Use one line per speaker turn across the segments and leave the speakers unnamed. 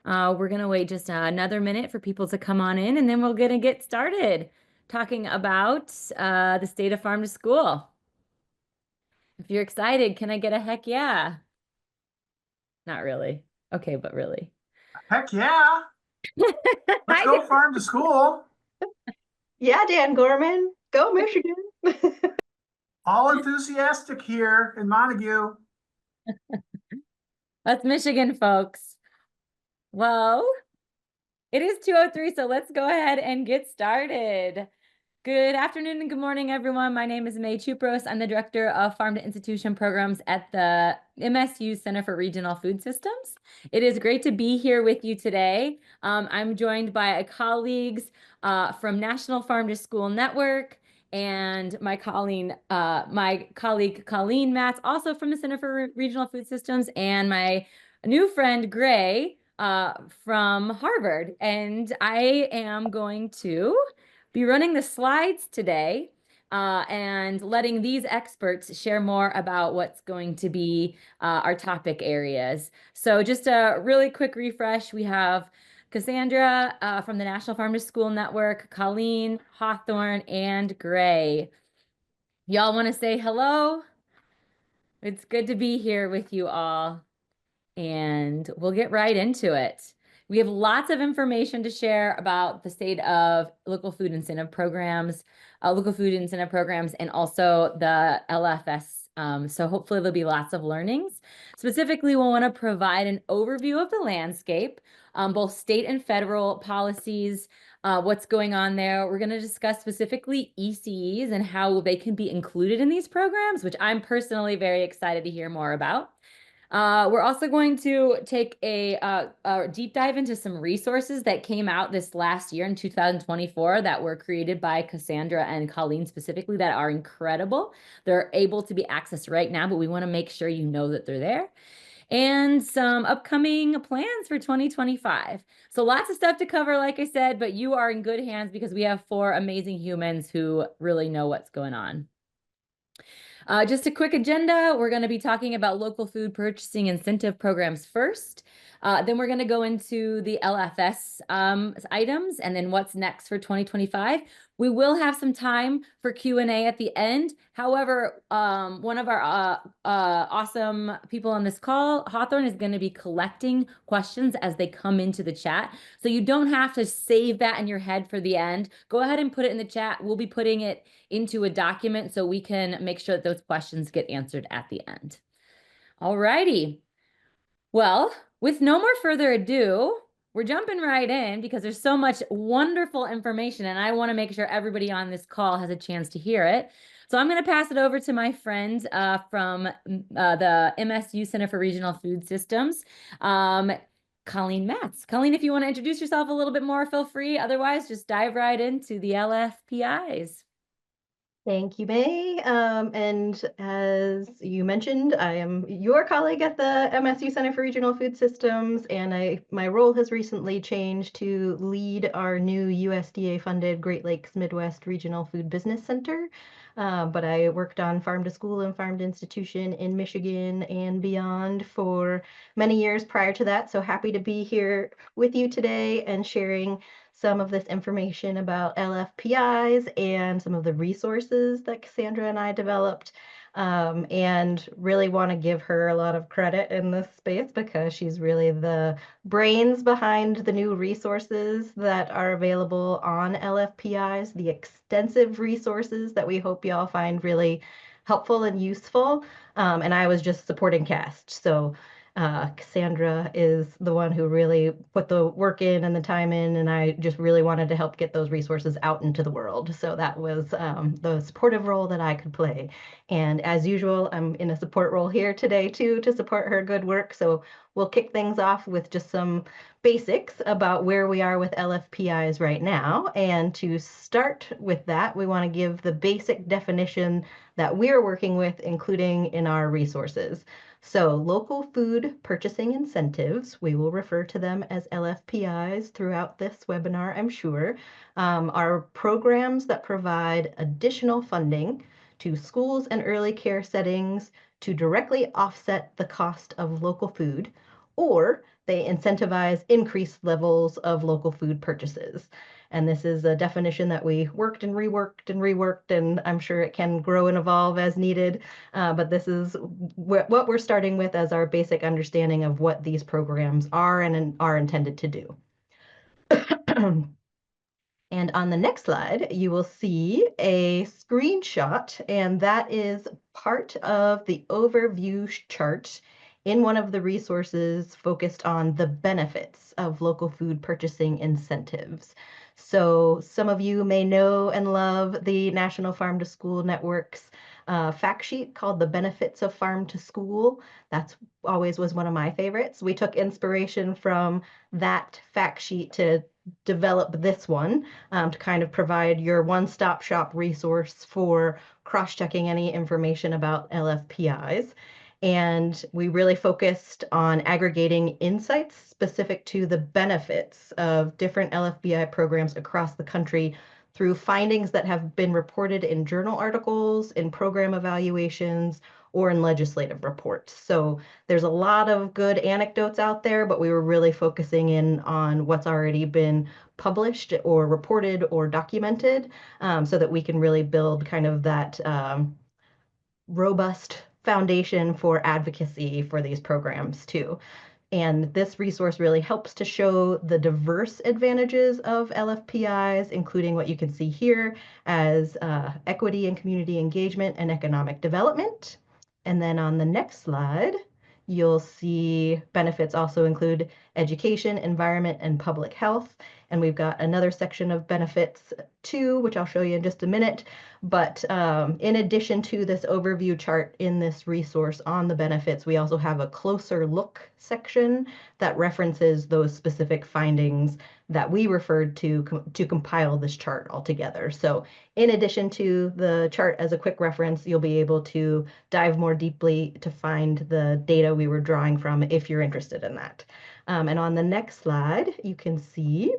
We're going to wait just another minute for people to come on in, and then we're going to get started talking about the state of farm to school. If you're excited, can I get a heck yeah? Not really. Okay, but really.
Heck yeah. Let's
Hi
go farm to school.
Yeah, Dan Gorman, go Michigan.
All enthusiastic here in Montague.
That's Michigan, folks. Well, it is 2:03, so let's go ahead and get started. Good afternoon and good morning, everyone. My name is May Chupros. I'm the Director of Farm to Institution Programs at the MSU Center for Regional Food Systems. It is great to be here with you today. I'm joined by colleagues from National Farm to School Network and my colleague Colleen Matz, also from the Center for Regional Food Systems, and my new friend Gray from Harvard. And I am going to be running the slides today and letting these experts share more about what's going to be our topic areas. So just a really quick refresh. We have Cassandra from the National Farm to School Network, Colleen, Hawthorne, and Gray. Y'all want to say hello? It's good to be here with you all, and we'll get right into it. We have lots of information to share about the state of local food incentive programs, and also the LFS. So hopefully there'll be lots of learnings. Specifically, we'll want to provide an overview of the landscape, both state and federal policies, what's going on there. We're going to discuss specifically ECEs and how they can be included in these programs, which I'm personally very excited to hear more about. We're also going to take a deep dive into some resources that came out this last year in 2024 that were created by Cassandra and Colleen specifically that are incredible. They're able to be accessed right now, but we want to make sure you know that they're there. And some upcoming plans for 2025. So lots of stuff to cover, like I said, but you are in good hands because we have 4 amazing humans who really know what's going on. Just a quick agenda. We're going to be talking about local food purchasing incentive programs first. Then we're going to go into the LFS items and then what's next for 2025. We will have some time for Q&A at the end. However, one of our awesome people on this call, Hawthorne, is going to be collecting questions as they come into the chat. So you don't have to save that in your head for the end. Go ahead and put it in the chat. We'll be putting it into a document so we can make sure that those questions get answered at the end. All righty. Well, with no more further ado, we're jumping right in because there's so much wonderful information and I want to make sure everybody on this call has a chance to hear it. So I'm going to pass it over to my friend from the MSU Center for Regional Food Systems, Colleen Matz. Colleen, if you want to introduce yourself a little bit more, feel free. Otherwise, just dive right into the LFPIs.
Thank you, May. And as you mentioned, I am your colleague at the MSU Center for Regional Food Systems, and my role has recently changed to lead our new USDA-funded Great Lakes Midwest Regional Food Business Center. But I worked on farm to school and farm to institution in Michigan and beyond for many years prior to that. So happy to be here with you today and sharing some of this information about LFPIs and some of the resources that Cassandra and I developed, and really want to give her a lot of credit in this space because she's really the brains behind the new resources that are available on LFPIs, the extensive resources that we hope y'all find really helpful and useful. And I was just supporting cast. So Cassandra is the one who really put the work in and the time in, and I just really wanted to help get those resources out into the world. So that was the supportive role that I could play. And as usual, I'm in a support role here today too to support her good work. So we'll kick things off with just some basics about where we are with LFPIs right now. And to start with that, we want to give the basic definition that we're working with, including in our resources. So local food purchasing incentives, we will refer to them as LFPIs throughout this webinar, I'm sure, are programs that provide additional funding to schools and early care settings to directly offset the cost of local food or they incentivize increased levels of local food purchases. And this is a definition that we worked and reworked, and I'm sure it can grow and evolve as needed. But this is what we're starting with as our basic understanding of what these programs are and are intended to do. And on the next slide, you will see a screenshot, and that is part of the overview chart in one of the resources focused on the benefits of local food purchasing incentives. So some of you may know and love the National Farm to School Network's fact sheet called The Benefits of Farm to School. That's always was one of my favorites. We took inspiration from that fact sheet to develop this one to kind of provide your one-stop shop resource for cross-checking any information about LFPIs. And we really focused on aggregating insights specific to the benefits of different LFPI programs across the country through findings that have been reported in journal articles, in program evaluations, or in legislative reports. So there's a lot of good anecdotes out there, but we were really focusing in on what's already been published or reported or documented, so that we can really build kind of that robust foundation for advocacy for these programs too. And this resource really helps to show the diverse advantages of LFPIs, including what you can see here as equity and community engagement and economic development. And then on the next slide, you'll see benefits also include education, environment, and public health. And we've got another section of benefits too, which I'll show you in just a minute. But in addition to this overview chart in this resource on the benefits, we also have a closer look section that references those specific findings that we referred to compile this chart altogether. So in addition to the chart as a quick reference, you'll be able to dive more deeply to find the data we were drawing from if you're interested in that. And on the next slide, you can see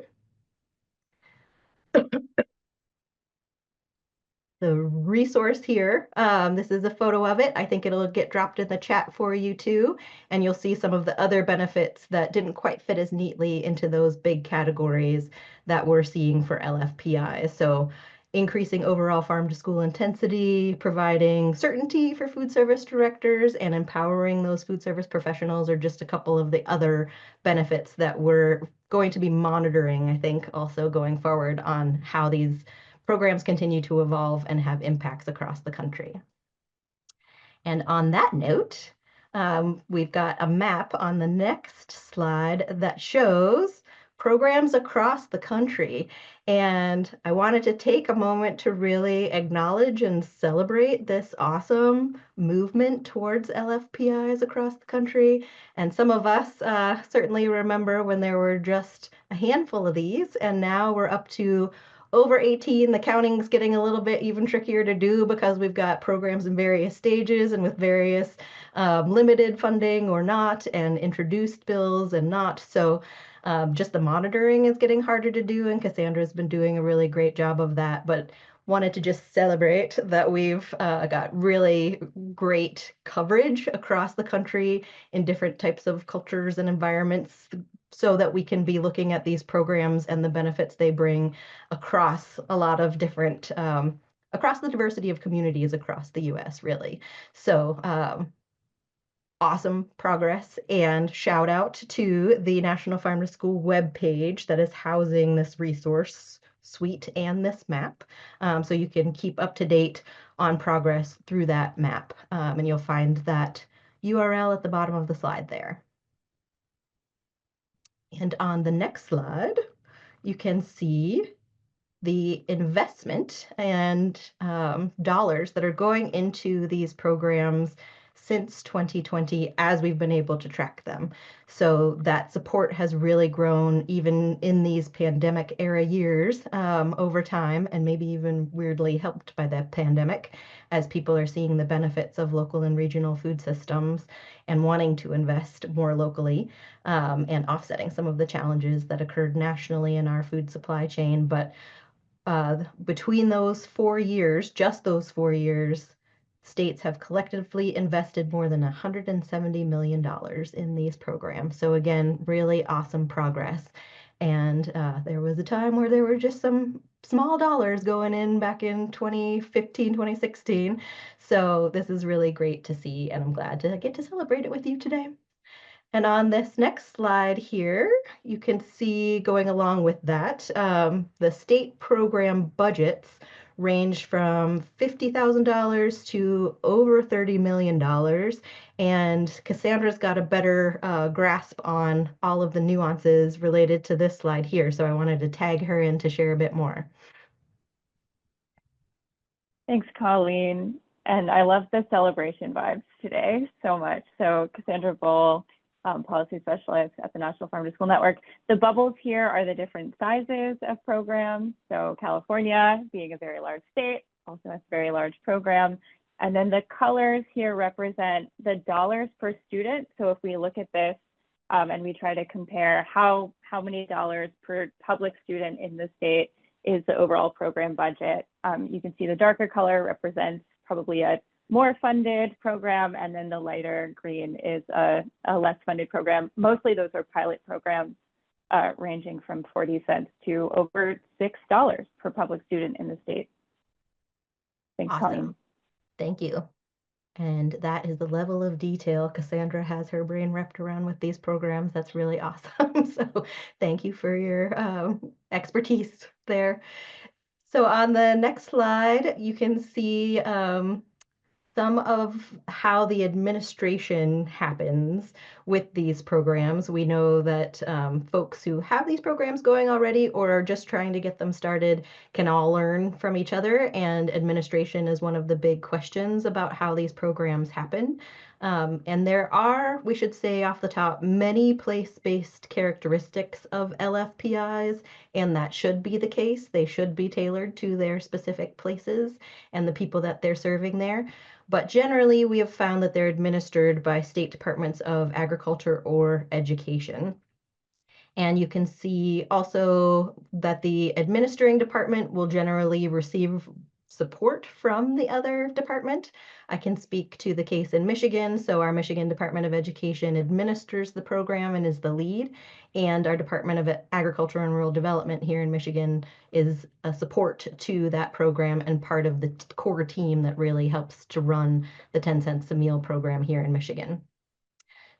the resource here. This is a photo of it. I think it'll get dropped in the chat for you too. And you'll see some of the other benefits that didn't quite fit as neatly into those big categories that we're seeing for LFPI. So increasing overall farm to school intensity, providing certainty for food service directors, and empowering those food service professionals are just a couple of the other benefits that we're going to be monitoring, I think, also going forward on how these programs continue to evolve and have impacts across the country. And on that note, we've got a map on the next slide that shows programs across the country. And I wanted to take a moment to really acknowledge and celebrate this awesome movement towards LFPIs across the country. And some of us certainly remember when there were just a handful of these, and now we're up to over 18. The counting's getting a little bit even trickier to do because we've got programs in various stages and with various limited funding or not, and introduced bills and not. So just the monitoring is getting harder to do, and Cassandra's been doing a really great job of that. But wanted to just celebrate that we've got really great coverage across the country in different types of cultures and environments, so that we can be looking at these programs and the benefits they bring across a lot of different, across the diversity of communities across the US, really. So awesome progress, and shout out to the National Farm to School webpage that is housing this resource suite and this map. So you can keep up to date on progress through that map. And you'll find that URL at the bottom of the slide there. And on the next slide, you can see the investment and dollars that are going into these programs since 2020 as we've been able to track them. So that support has really grown even in these pandemic era years over time, and maybe even weirdly helped by the pandemic, as people are seeing the benefits of local and regional food systems and wanting to invest more locally, and offsetting some of the challenges that occurred nationally in our food supply chain. But between those 4 years, just those 4 years, states have collectively invested more than $170 million in these programs. So again, really awesome progress. And there was a time where there were just some small dollars going in back in 2015, 2016. So this is really great to see, and I'm glad to get to celebrate it with you today. And on this next slide here, you can see going along with that, the state program budgets range from $50,000 to over $30 million. And Cassandra's got a better grasp on all of the nuances related to this slide here. So I wanted to tag her in to share a bit more.
Thanks, Colleen. And I love the celebration vibes today so much. So Cassandra Bull, policy specialist at the National Farm to School Network. The bubbles here are the different sizes of programs. So California, being a very large state, also has a very large program. And then the colors here represent the dollars per student. So if we look at this and we try to compare how many dollars per public student in the state is the overall program budget, you can see the darker color represents probably a more funded program, and then the lighter green is a less funded program. Mostly those are pilot programs ranging from 40 cents to over $6 per public student in the state. Thanks,
Awesome.
Colleen.
Thank you. And that is the level of detail Cassandra has her brain wrapped around with these programs. That's really awesome. So thank you for your expertise there. So on the next slide, you can see some of how the administration happens with these programs. We know that folks who have these programs going already or are just trying to get them started can all learn from each other, and administration is one of the big questions about how these programs happen. And there are, we should say off the top, many place-based characteristics of LFPIs, and that should be the case. They should be tailored to their specific places and the people that they're serving there. But generally, we have found that they're administered by state departments of agriculture or education. And you can see also that the administering department will generally receive support from the other department. I can speak to the case in Michigan. So our Michigan Department of Education administers the program and is the lead. And our Department of Agriculture and Rural Development here in Michigan is a support to that program and part of the core team that really helps to run the 10 cents a meal program here in Michigan.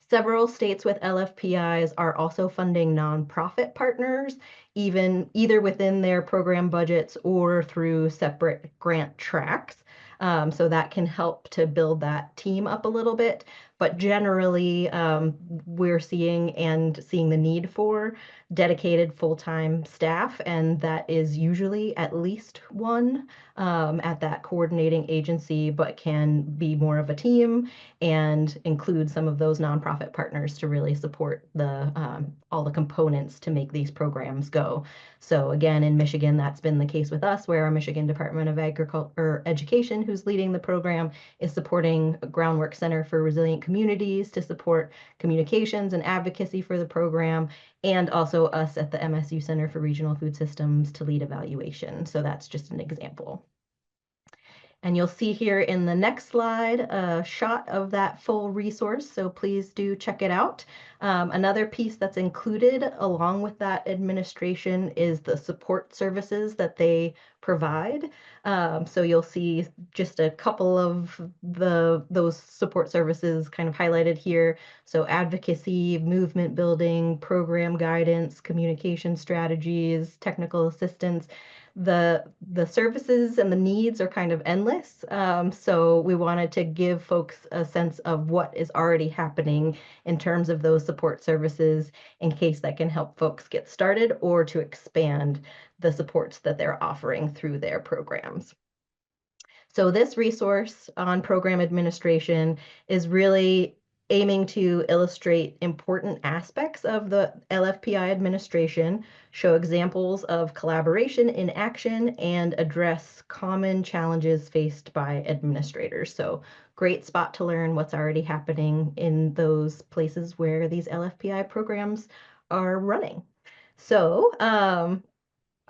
Several states with LFPIs are also funding nonprofit partners, either within their program budgets or through separate grant tracks. So that can help to build that team up a little bit. But generally, we're seeing the need for dedicated full-time staff, and that is usually at least one at that coordinating agency, but can be more of a team and include some of those nonprofit partners to really support all the components to make these programs go. So again, in Michigan, that's been the case with us, where our Michigan Department of Agriculture or Education, who's leading the program, is supporting a Groundwork Center for Resilient Communities to support communications and advocacy for the program, and also us at the MSU Center for Regional Food Systems to lead evaluation. So that's just an example. And you'll see here in the next slide a shot of that full resource, so please do check it out. Another piece that's included along with that administration is the support services that they provide. So you'll see just a couple of those support services kind of highlighted here. So advocacy, movement building, program guidance, communication strategies, technical assistance. The services and the needs are kind of endless. So we wanted to give folks a sense of what is already happening in terms of those support services in case that can help folks get started or to expand the supports that they're offering through their programs. So this resource on program administration is really aiming to illustrate important aspects of the LFPI administration, show examples of collaboration in action, and address common challenges faced by administrators. So great spot to learn what's already happening in those places where these LFPI programs are running. So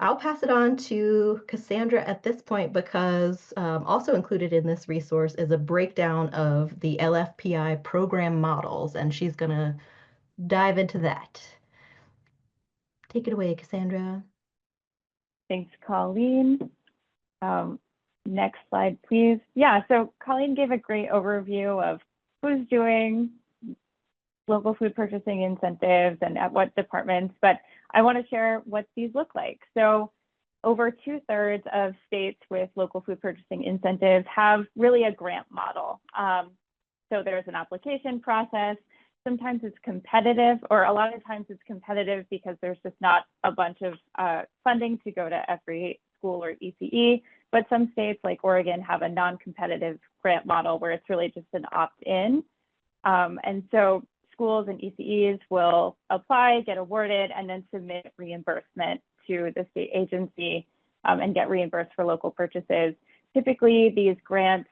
I'll pass it on to Cassandra at this point because also included in this resource is a breakdown of the LFPI program models, and she's going to dive into that. Take it away, Cassandra.
Thanks, Colleen. Next slide, please. Yeah, so Colleen gave a great overview of who's doing local food purchasing incentives and at what departments, but I want to share what these look like. So over 2/3 of states with local food purchasing incentives have really a grant model. So there's an application process. Sometimes it's competitive, or a lot of times it's competitive because there's just not a bunch of funding to go to every school or ECE. But some states like Oregon have a non-competitive grant model where it's really just an opt-in. And so schools and ECEs will apply, get awarded, and then submit reimbursement to the state agency and get reimbursed for local purchases. Typically, these grants,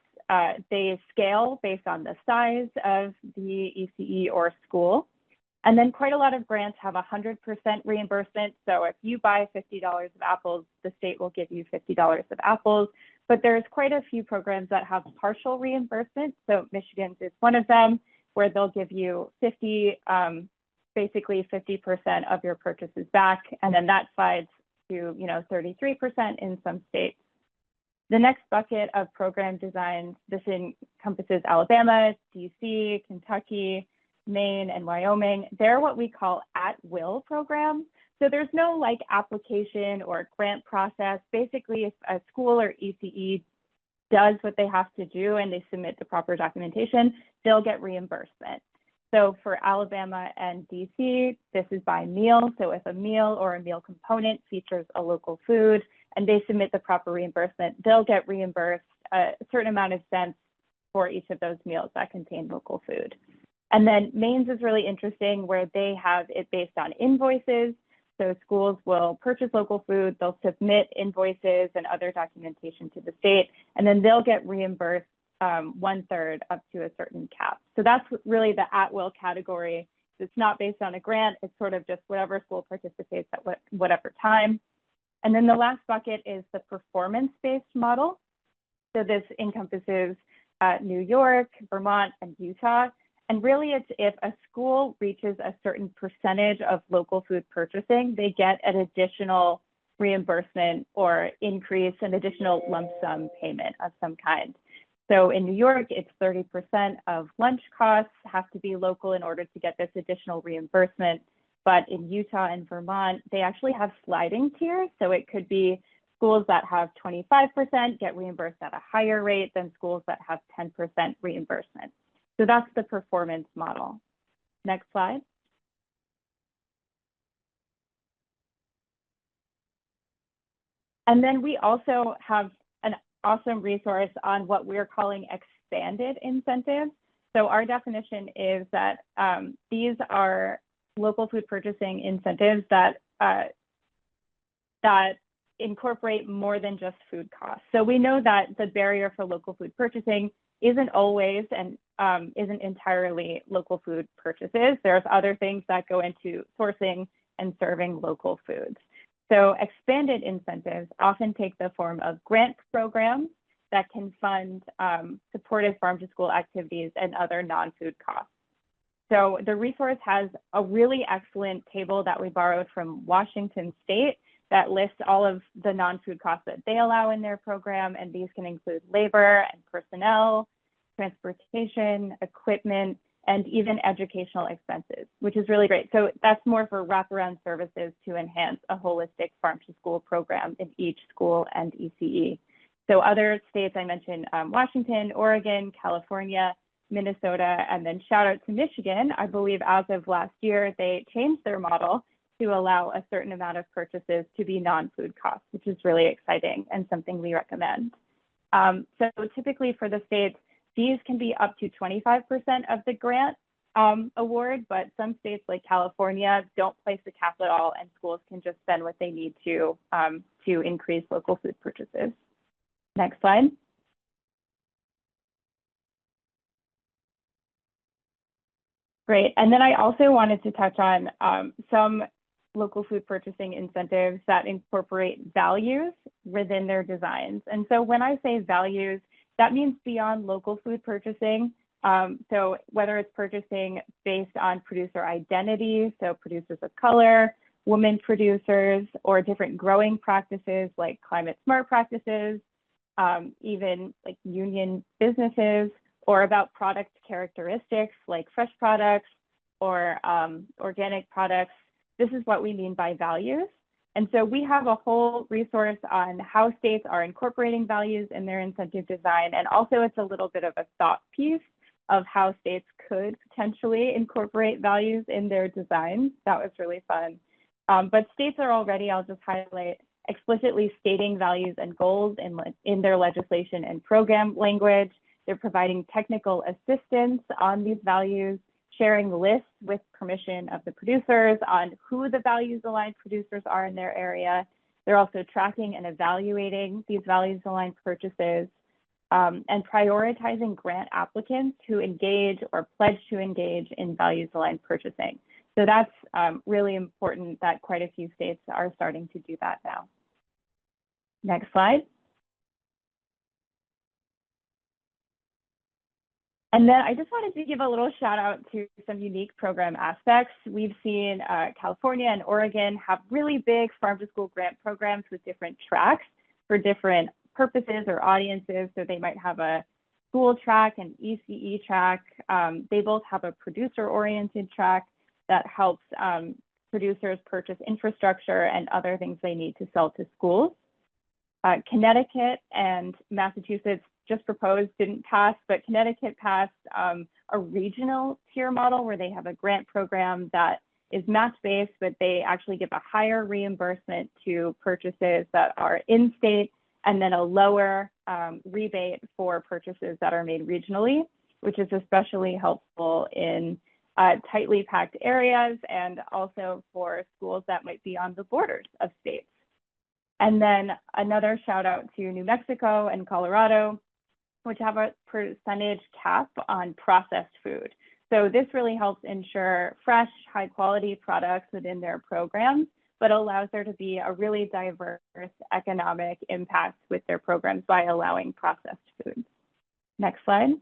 they scale based on the size of the ECE or school. And then quite a lot of grants have 100% reimbursement. So if you buy $50 of apples, the state will give you $50 of apples. But there's quite a few programs that have partial reimbursement. So Michigan's is one of them, where they'll give you basically 50% of your purchases back, and then that slides to 33% in some states. The next bucket of program designs, this encompasses Alabama, DC, Kentucky, Maine, and Wyoming. They're what we call at-will programs. So there's no like application or grant process. Basically, if a school or ECE does what they have to do and they submit the proper documentation, they'll get reimbursement. So for Alabama and DC, this is by meal. So if a meal or a meal component features a local food and they submit the proper reimbursement, they'll get reimbursed a certain amount of cents for each of those meals that contain local food. And then Maine's is really interesting where they have it based on invoices. So schools will purchase local food, they'll submit invoices and other documentation to the state, and then they'll get reimbursed 1/3 up to a certain cap. So that's really the at-will category. It's not based on a grant, it's sort of just whatever school participates at whatever time. And then the last bucket is the performance-based model. So this encompasses New York, Vermont, and Utah. And really, it's if a school reaches a certain percentage of local food purchasing, they get an additional reimbursement or increase, an additional lump sum payment of some kind. So in New York, it's 30% of lunch costs have to be local in order to get this additional reimbursement. But in Utah and Vermont, they actually have sliding tiers. So it could be schools that have 25% get reimbursed at a higher rate than schools that have 10% reimbursement. So that's the performance model. Next slide. And then we also have an awesome resource on what we're calling expanded incentives. So our definition is that these are local food purchasing incentives that incorporate more than just food costs. So we know that the barrier for local food purchasing isn't always and isn't entirely local food purchases. There's other things that go into sourcing and serving local foods. So expanded incentives often take the form of grant programs that can fund supportive farm-to-school activities and other non-food costs. So the resource has a really excellent table that we borrowed from Washington State that lists all of the non-food costs that they allow in their program, and these can include labor and personnel, transportation, equipment, and even educational expenses, which is really great. So that's more for wraparound services to enhance a holistic farm-to-school program in each school and ECE. So other states I mentioned, Washington, Oregon, California, Minnesota, and then shout out to Michigan. I believe as of last year, they changed their model to allow a certain amount of purchases to be non-food costs, which is really exciting and something we recommend. So typically for the states, these can be up to 25% of the grant award, but some states like California don't place a cap at all, and schools can just spend what they need to increase local food purchases. Next slide. Great, and then I also wanted to touch on some local food purchasing incentives that incorporate values within their designs. And so when I say values, that means beyond local food purchasing. So whether it's purchasing based on producer identity, so producers of color, women producers, or different growing practices like climate smart practices, even like union businesses, or about product characteristics like fresh products or organic products. This is what we mean by values. And so we have a whole resource on how states are incorporating values in their incentive design. And also it's a little bit of a thought piece of how states could potentially incorporate values in their designs. That was really fun. But states are already, I'll just highlight, explicitly stating values and goals in their legislation and program language. They're providing technical assistance on these values, sharing lists with permission of the producers on who the values aligned producers are in their area. They're also tracking and evaluating these values aligned purchases, and prioritizing grant applicants who engage or pledge to engage in values aligned purchasing. So that's really important that quite a few states are starting to do that now. Next slide. And then I just wanted to give a little shout out to some unique program aspects. We've seen California and Oregon have really big farm to school grant programs with different tracks for different purposes or audiences. So they might have a school track, an ECE track. They both have a producer oriented track that helps producers purchase infrastructure and other things they need to sell to schools. Connecticut and Massachusetts just proposed, didn't pass, but Connecticut passed a regional tier model where they have a grant program that is match-based, but they actually give a higher reimbursement to purchases that are in-state and then a lower rebate for purchases that are made regionally, which is especially helpful in tightly packed areas and also for schools that might be on the borders of states. And then another shout out to New Mexico and Colorado, which have a percentage cap on processed food. So this really helps ensure fresh, high quality products within their programs, but allows there to be a really diverse economic impact with their programs by allowing processed foods. Next slide.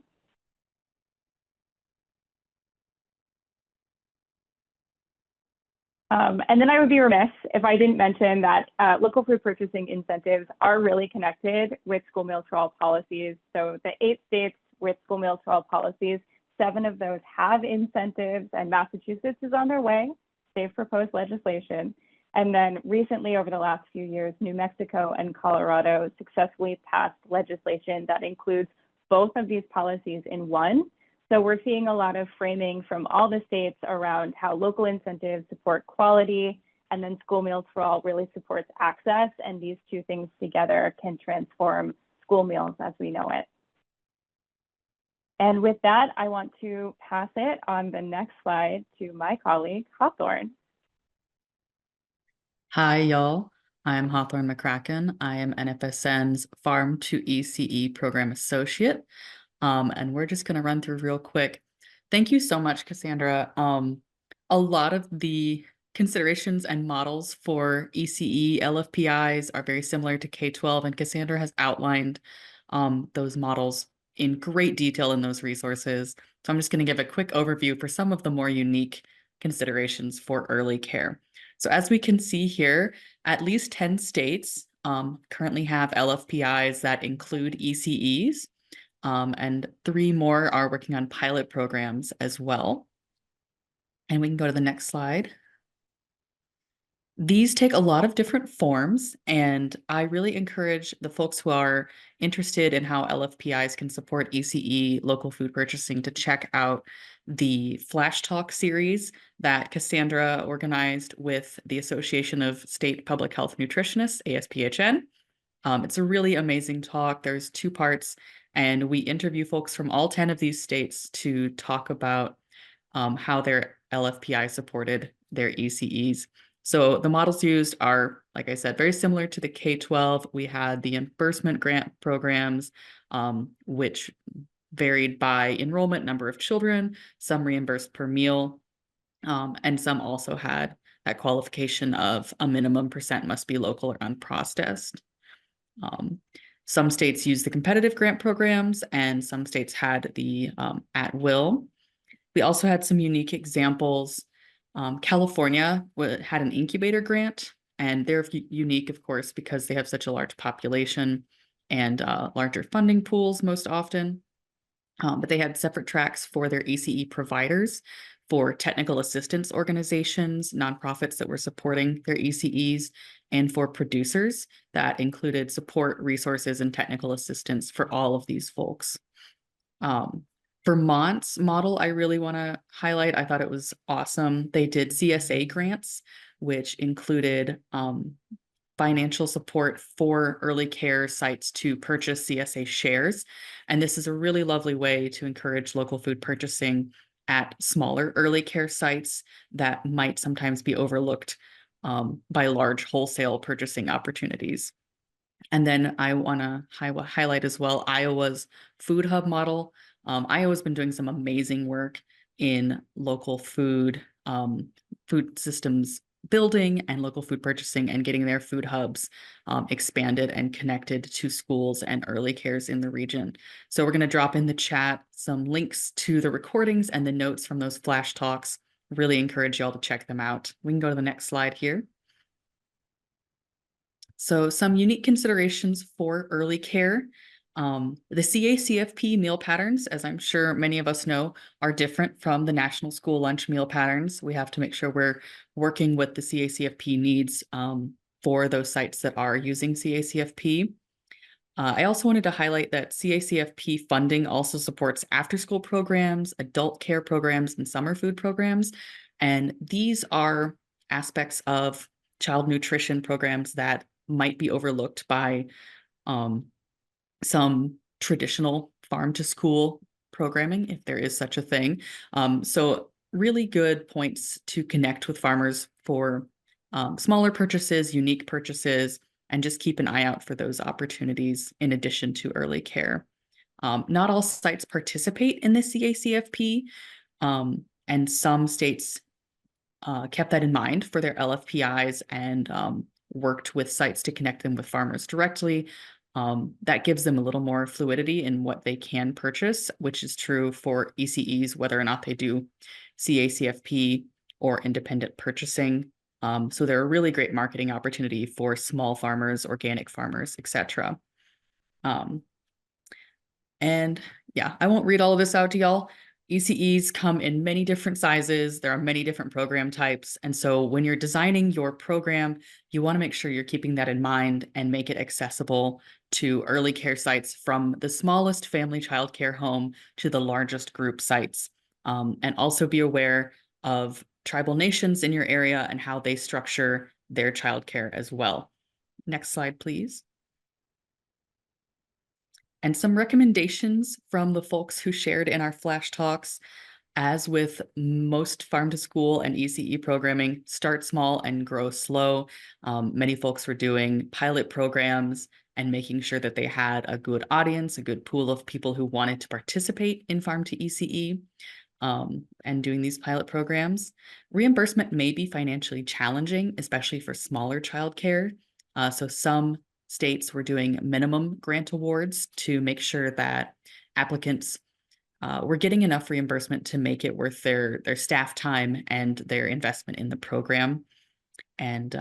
And then I would be remiss if I didn't mention that local food purchasing incentives are really connected with school meals for all policies. So the 8 states with school meals for all policies, 7 of those have incentives, and Massachusetts is on their way. They've proposed legislation. And then recently, over the last few years, New Mexico and Colorado successfully passed legislation that includes both of these policies in one. So we're seeing a lot of framing from all the states around how local incentives support quality, and then school meals for all really supports access. And these two things together can transform school meals as we know it. And with that, I want to pass it on the next slide to my colleague, Hawthorne.
Hi, y'all. I'm Hawthorne McCracken. I am NFSN's Farm to ECE Program Associate. And we're just going to run through real quick. Thank you so much, Cassandra. A lot of the considerations and models for ECE LFPIs are very similar to K-12, and Cassandra has outlined those models in great detail in those resources. So I'm just going to give a quick overview for some of the more unique considerations for early care. So as we can see here, at least 10 states currently have LFPIs that include ECEs. And 3 more are working on pilot programs as well. And we can go to the next slide. These take a lot of different forms, and I really encourage the folks who are interested in how LFPIs can support ECE local food purchasing to check out the Flash Talk series that Cassandra organized with the Association of State Public Health Nutritionists, ASPHN. It's a really amazing talk. There's 2 parts. And we interview folks from all 10 of these states to talk about how their LFPI supported their ECEs. So the models used are, like I said, very similar to the K-12. We had the reimbursement grant programs, which varied by enrollment, number of children, some reimbursed per meal, and some also had that qualification of a minimum percent must be local or unprocessed. Some states use the competitive grant programs, and some states had the at will. We also had some unique examples. California had an incubator grant, and they're unique, of course, because they have such a large population and larger funding pools most often. But they had separate tracks for their ECE providers, for technical assistance organizations, nonprofits that were supporting their ECEs, and for producers that included support, resources, and technical assistance for all of these folks. Vermont's model, I really want to highlight. I thought it was awesome. They did CSA grants, which included financial support for early care sites to purchase CSA shares. And this is a really lovely way to encourage local food purchasing at smaller early care sites that might sometimes be overlooked by large wholesale purchasing opportunities. And then I want to highlight as well Iowa's food hub model. Iowa's been doing some amazing work in local food systems building and local food purchasing and getting their food hubs expanded and connected to schools and early cares in the region. So we're going to drop in the chat some links to the recordings and the notes from those flash talks. Really encourage y'all to check them out. We can go to the next slide here. So some unique considerations for early care. The CACFP meal patterns, as I'm sure many of us know, are different from the National School Lunch meal patterns. We have to make sure we're working with the CACFP needs for those sites that are using CACFP. I also wanted to highlight that CACFP funding also supports after-school programs, adult care programs, and summer food programs. And these are aspects of child nutrition programs that might be overlooked by some traditional farm to school programming, if there is such a thing. So really good points to connect with farmers for smaller purchases, unique purchases, and just keep an eye out for those opportunities in addition to early care. Not all sites participate in the CACFP, and some states kept that in mind for their LFPIs and worked with sites to connect them with farmers directly. That gives them a little more fluidity in what they can purchase, which is true for ECEs, whether or not they do CACFP or independent purchasing. So they're a really great marketing opportunity for small farmers, organic farmers, etc. And yeah, I won't read all of this out to y'all. ECEs come in many different sizes. There are many different program types. And so when you're designing your program, you want to make sure you're keeping that in mind and make it accessible to early care sites from the smallest family childcare home to the largest group sites. And also be aware of tribal nations in your area and how they structure their childcare as well. Next slide, please. And some recommendations from the folks who shared in our flash talks. As with most farm to school and ECE programming, start small and grow slow. Many folks were doing pilot programs and making sure that they had a good audience, a good pool of people who wanted to participate in farm to ECE and doing these pilot programs. Reimbursement may be financially challenging, especially for smaller childcare. So some states were doing minimum grant awards to make sure that applicants were getting enough reimbursement to make it worth their staff time and their investment in the program. And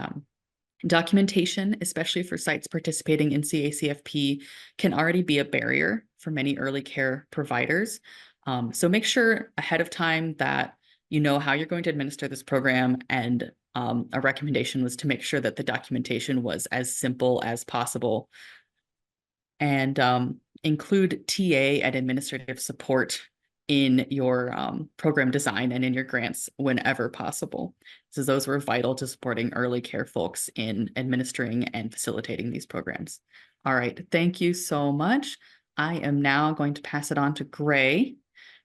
documentation, especially for sites participating in CACFP, can already be a barrier for many early care providers. So make sure ahead of time that you know how you're going to administer this program, and a recommendation was to make sure that the documentation was as simple as possible. And include TA and administrative support in your program design and in your grants whenever possible. So those were vital to supporting early care folks in administering and facilitating these programs. All right, thank you so much. I am now going to pass it on to Gray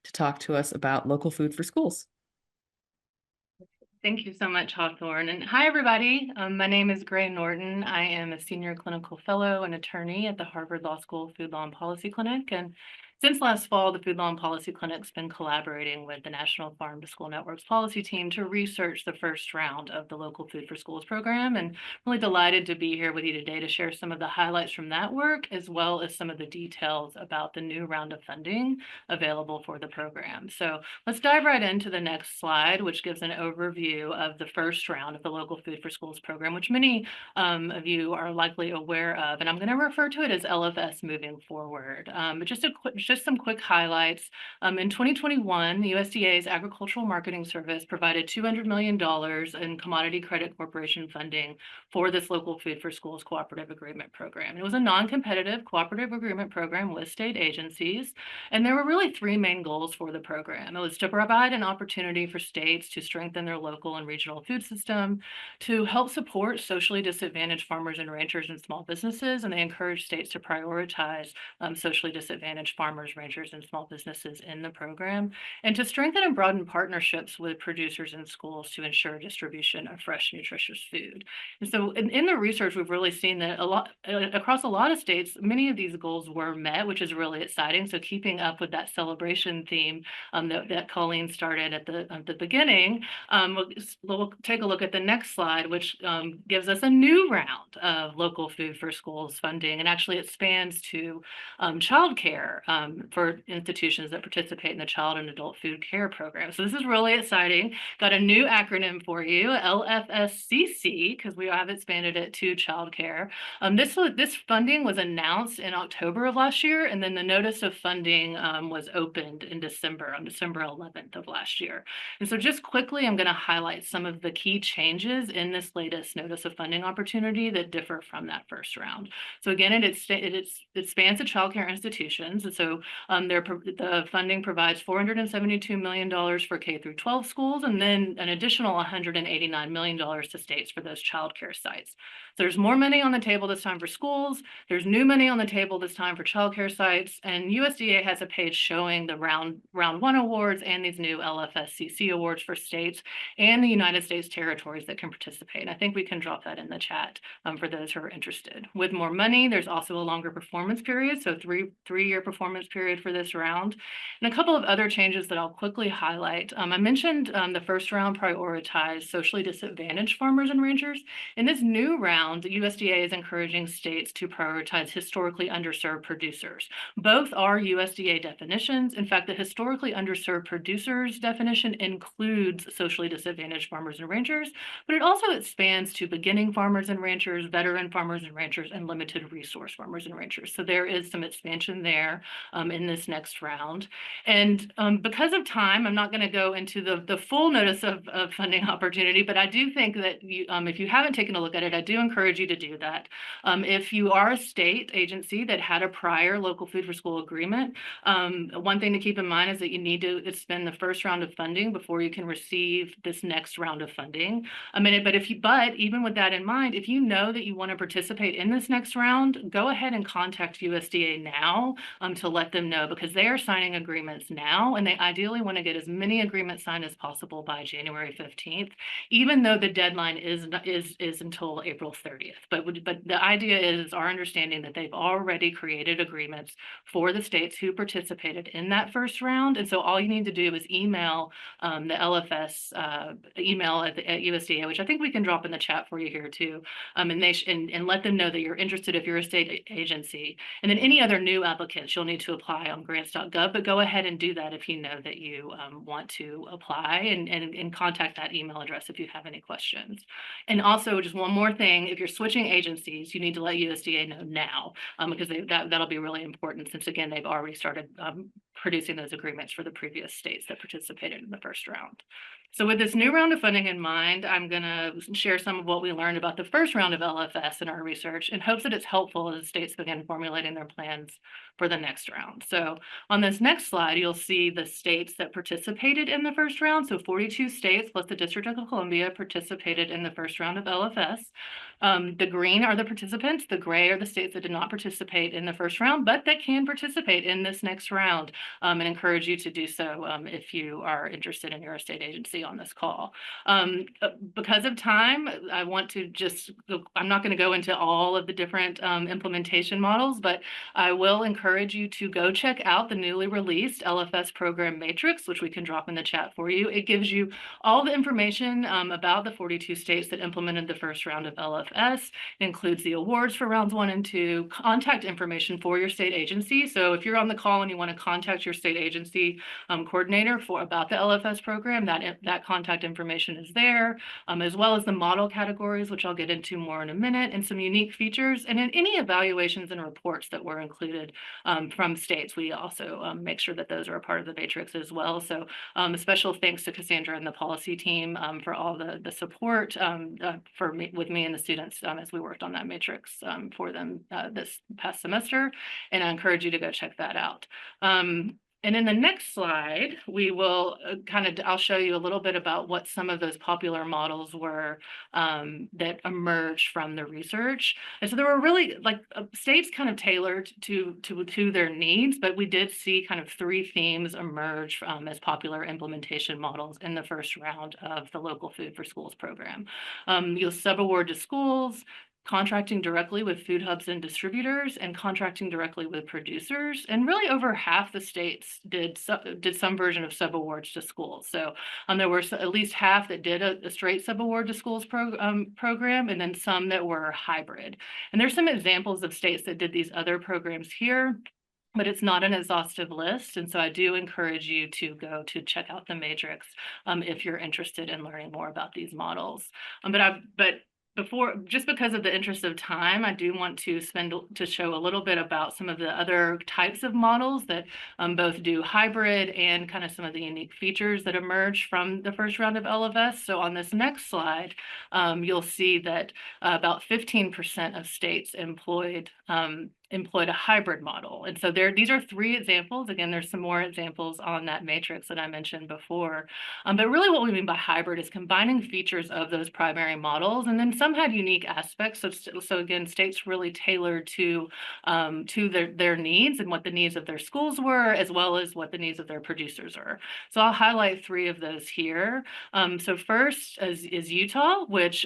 to talk to us about local food for schools.
Thank you so much, Hawthorne. And hi, everybody. My name is Gray Norton. I am a senior clinical fellow and attorney at the Harvard Law School Food Law and Policy Clinic. And Since last fall, the Food Law and Policy Clinic's been collaborating with the National Farm to School Network's policy team to research the first round of the local Food for Schools program, and really delighted to be here with you today to share some of the highlights from that work, as well as some of the details about the new round of funding available for the program. So let's dive right into the next slide, which gives an overview of the first round of the local Food for Schools program, which many of you are likely aware of, and I'm going to refer to it as LFS moving forward. But just some quick highlights. In 2021, the USDA's Agricultural Marketing Service provided $200 million in Commodity Credit Corporation funding for this local Food for Schools cooperative agreement program. It was a non-competitive cooperative agreement program with state agencies, and there were really three main goals for the program. It was to provide an opportunity for states to strengthen their local and regional food system, to help support socially disadvantaged farmers and ranchers and small businesses, and they encourage states to prioritize socially disadvantaged farmers, ranchers, and small businesses in the program, and to strengthen and broaden partnerships with producers and schools to ensure distribution of fresh, nutritious food. And so in the research, we've really seen that across a lot of states, many of these goals were met, which is really exciting. So keeping up with that celebration theme that Colleen started at the beginning, we'll take a look at the next slide, which gives us a new round of local Food for Schools funding, and actually it spans to childcare for institutions that participate in the Child and Adult Food Care Program. So this is really exciting. Got a new acronym for you, LFSCC, because we have expanded it to childcare. This funding was announced in October of last year, and then the notice of funding was opened in December, on December 11th of last year. And so just quickly, I'm going to highlight some of the key changes in this latest notice of funding opportunity that differ from that first round. So again, it spans the childcare institutions. And so the funding provides $472 million for K through 12 schools, and then an additional $189 million to states for those childcare sites. So there's more money on the table this time for schools. There's new money on the table this time for childcare sites, and USDA has a page showing the round one awards and these new LFSCC awards for states and the United States territories that can participate. And I think we can drop that in the chat for those who are interested. With more money, there's also a longer performance period, so three-year performance period for this round. And a couple of other changes that I'll quickly highlight. I mentioned the first round prioritized socially disadvantaged farmers and ranchers. In this new round, the USDA is encouraging states to prioritize historically underserved producers. Both are USDA definitions. In fact, the historically underserved producers definition includes socially disadvantaged farmers and ranchers, but it also expands to beginning farmers and ranchers, veteran farmers and ranchers, and limited resource farmers and ranchers. So there is some expansion there in this next round. And because of time, I'm not going to go into the full notice of funding opportunity, but I do think that if you haven't taken a look at it, I do encourage you to do that. If you are a state agency that had a prior local Food for School agreement, one thing to keep in mind is that you need to spend the first round of funding before you can receive this next round of funding. But even with that in mind, if you know that you want to participate in this next round, go ahead and contact USDA now to let them know, because they are signing agreements now, and they ideally want to get as many agreements signed as possible by January 15th, even though the deadline is until April 30th. But the idea is our understanding that they've already created agreements for the states who participated in that first round. And so all you need to do is email the LFS email at USDA, which I think we can drop in the chat for you here too, and let them know that you're interested if you're a state agency. And then any other new applicants, you'll need to apply on grants.gov, but go ahead and do that if you know that you want to apply, and contact that email address if you have any questions. And also, just one more thing, if you're switching agencies, you need to let USDA know now, because that'll be really important, since again, they've already started producing those agreements for the previous states that participated in the first round. So with this new round of funding in mind, I'm going to share some of what we learned about the first round of LFS in our research, in hopes that it's helpful as states begin formulating their plans for the next round. So on this next slide, you'll see the states that participated in the first round. So 42 states plus the District of Columbia participated in the first round of LFS. The green are the participants, the gray are the states that did not participate in the first round, but that can participate in this next round, and encourage you to do so if you are interested in your state agency on this call. Because of time, I want to I'm not going to go into all of the different implementation models, but I will encourage you to go check out the newly released LFS program matrix, which we can drop in the chat for you. It gives you all the information about the 42 states that implemented the first round of LFS. It includes the awards for rounds 1 and 2, contact information for your state agency. So if you're on the call and you want to contact your state agency coordinator about the LFS program, that contact information is there, as well as the model categories, which I'll get into more in a minute, and some unique features, and in any evaluations and reports that were included from states. We also make sure that those are a part of the matrix as well. So a special thanks to Cassandra and the policy team for all the support with me and the students as we worked on that matrix for them this past semester, and I encourage you to go check that out. And in the next slide, we will I'll show you a little bit about what some of those popular models were that emerged from the research. And so there were really states kind of tailored to their needs, but we did see kind of 3 themes emerge as popular implementation models in the first round of the Local Food for Schools program. You'll subaward to schools, contracting directly with food hubs and distributors, and contracting directly with producers. And really over half the states did some version of subawards to schools. So there were at least half that did a straight subaward to schools program, and then some that were hybrid. And there's some examples of states that did these other programs here, but it's not an exhaustive list. And so I do encourage you to go to check out the matrix if you're interested in learning more about these models. Just because of the interest of time, I do want to show a little bit about some of the other types of models that both do hybrid and kind of some of the unique features that emerge from the first round of LFS. So on this next slide, you'll see that about 15% of states employed a hybrid model. And so these are 3 examples. Again, there's some more examples on that matrix that I mentioned before. But really what we mean by hybrid is combining features of those primary models, and then some had unique aspects. So again, states really tailored to their needs and what the needs of their schools were, as well as what the needs of their producers are. So I'll highlight 3 of those here. So first is Utah, which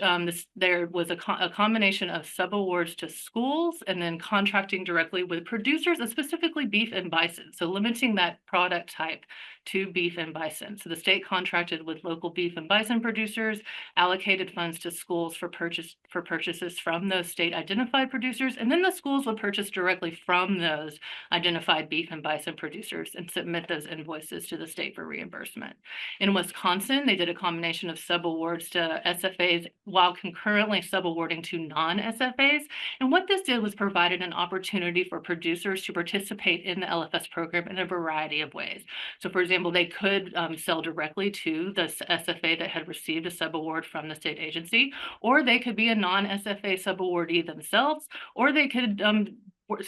there was a combination of subawards to schools and then contracting directly with producers, and specifically beef and bison. So limiting that product type to beef and bison. So the state contracted with local beef and bison producers, allocated funds to schools for purchases from those state identified producers, and then the schools would purchase directly from those identified beef and bison producers and submit those invoices to the state for reimbursement. In Wisconsin, they did a combination of subawards to SFAs while concurrently subawarding to non-SFAs. And what this did was provided an opportunity for producers to participate in the LFS program in a variety of ways. So for example, they could sell directly to the SFA that had received a subaward from the state agency, or they could be a non-SFA subawardee themselves, or they could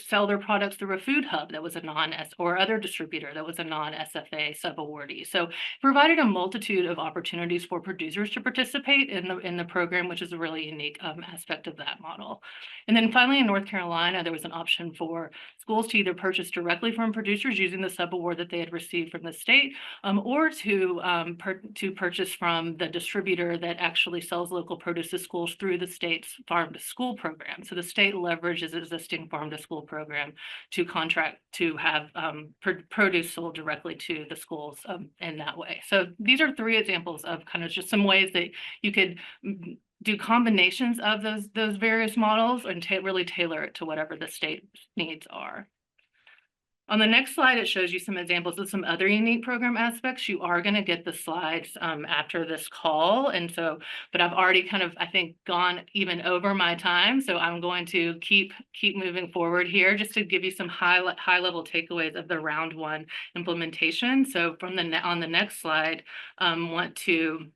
sell their products through a food hub that was a or other distributor that was a non-SFA subawardee. So provided a multitude of opportunities for producers to participate in the program, which is a really unique aspect of that model. And then finally, in North Carolina, there was an option for schools to either purchase directly from producers using the subaward that they had received from the state, or to purchase from the distributor that actually sells local produce to schools through the state's farm to school program. So the state leverages existing farm to school program to contract to have produce sold directly to the schools in that way. So these are 3 examples of kind of just some ways that you could do combinations of those various models and really tailor it to whatever the state needs are. On the next slide, it shows you some examples of some other unique program aspects. You are going to get the slides after this call. And so, but I've already kind of, I think, gone even over my time. So I'm going to keep moving forward here just to give you some high level takeaways of the round 1 implementation. So on the next slide, want to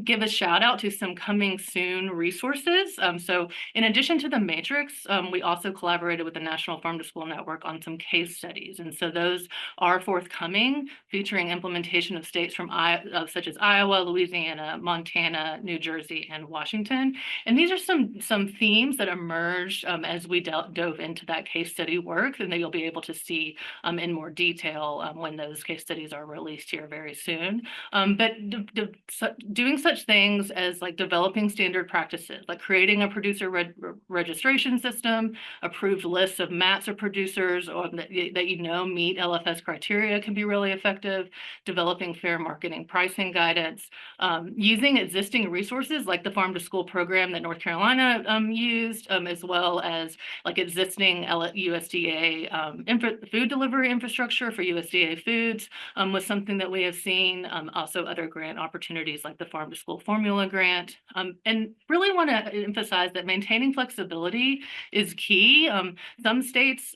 give a shout out to some coming soon resources. So in addition to the matrix, we also collaborated with the National Farm to School Network on some case studies. And so those are forthcoming, featuring implementation of states from such as Iowa, Louisiana, Montana, New Jersey, and Washington. And these are some themes that emerged as we dove into that case study work, and that you'll be able to see in more detail when those case studies are released here very soon. But doing such things as like developing standard practices, like creating a producer registration system, approved lists of mats or producers that meet LFS criteria can be really effective, developing fair marketing pricing guidance, using existing resources like the Farm to School program that North Carolina used, as well as like existing USDA food delivery infrastructure for USDA foods was something that we have seen. Also other grant opportunities like the Farm to School Formula Grant. And really want to emphasize that maintaining flexibility is key. Some states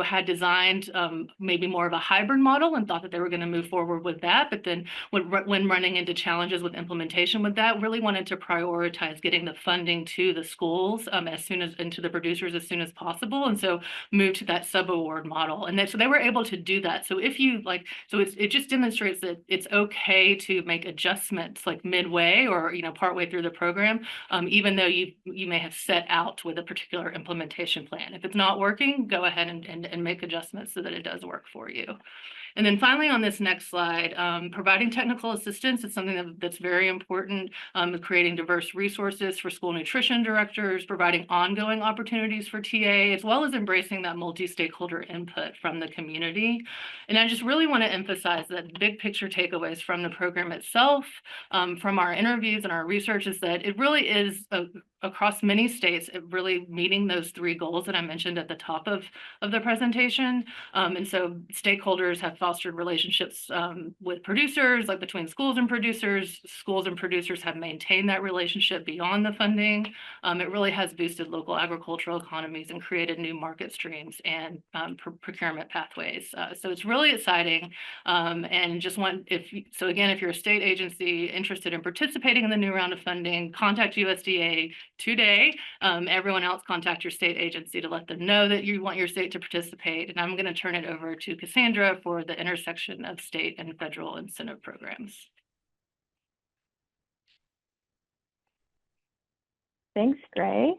had designed maybe more of a hybrid model and thought that they were going to move forward with that. But then when running into challenges with implementation with that, really wanted to prioritize getting the funding to the schools and to the producers as soon as possible. And so moved to that sub-award model. And so they were able to do that. So if you it just demonstrates that it's okay to make adjustments like midway or, partway through the program, even though you may have set out with a particular implementation plan. If it's not working, go ahead and make adjustments so that it does work for you. And then finally, on this next slide, providing technical assistance is something that's very important, creating diverse resources for school nutrition directors, providing ongoing opportunities for TA, as well as embracing that multi-stakeholder input from the community. And I just really want to emphasize that big picture takeaways from the program itself, from our interviews and our research, is that it really is across many states, really meeting those three goals that I mentioned at the top of the presentation. And so stakeholders have fostered relationships with producers, like between schools and producers. Schools and producers have maintained that relationship beyond the funding. It really has boosted local agricultural economies and created new market streams and procurement pathways. So it's really exciting. And just if you're a state agency interested in participating in the new round of funding, contact USDA today. Everyone else, contact your state agency to let them know that you want your state to participate. And I'm going to turn it over to Cassandra for the intersection of state and federal incentive programs.
Thanks, Gray.